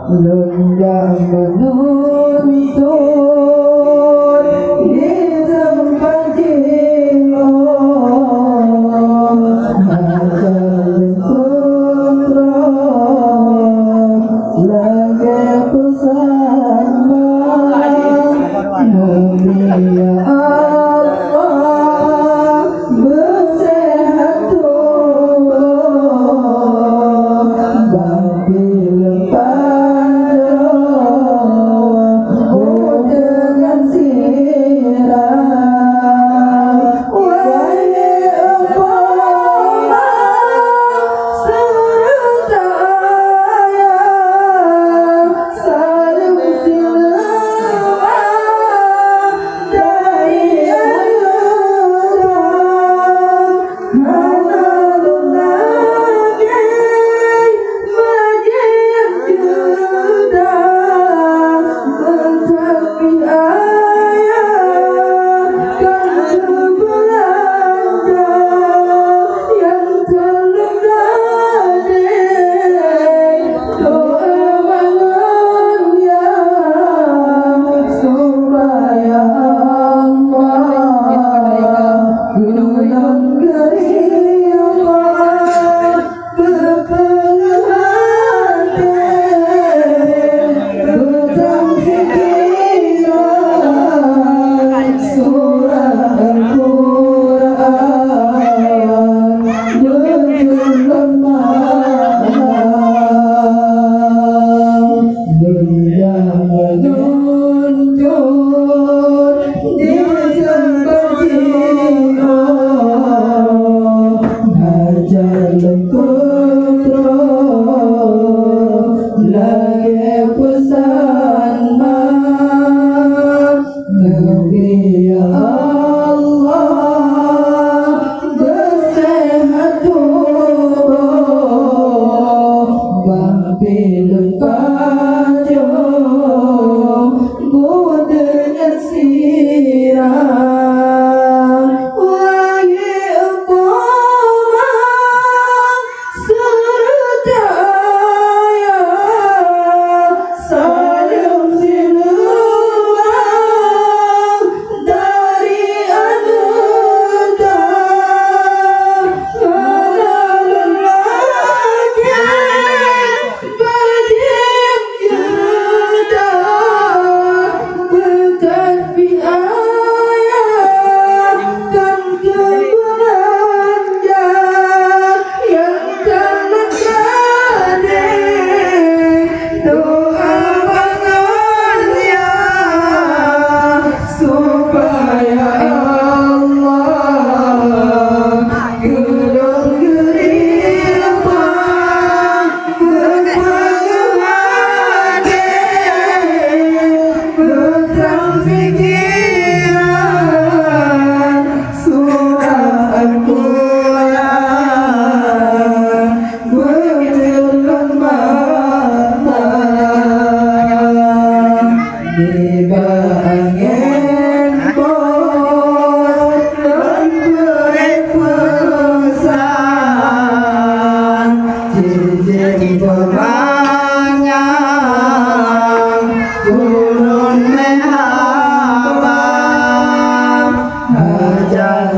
Lunda menuntun di tempat jiwa Hajar putra lagi pesan mulia Allah bersehat babil dengan sirah wahai umpama surutaya saling siluman dari ayuda hanalun lagi majid juda mencapai ayat kan sebelanda yang terluka doa bangun ya supaya Allah gunung geriawan berpenuh hati hutang fikiran surah Al-Quran jujur lemah dunia menuntun di tempat jiwa hajar putra lagi pesan Nabi Allah bersehat tubuh babil kacau dengan sirah wahai umpama surutaya saling siluman dari anuda hanalun lagi majid juda bertanpi ayat kan kebelanja yang terlekade doa bangunnya supaya Allah gunung geriawan berpenuh hati berterang fikiran surah Al-Quran berjalan mata di angin bos dan beri pesan cincin perangan turun mehabang hajar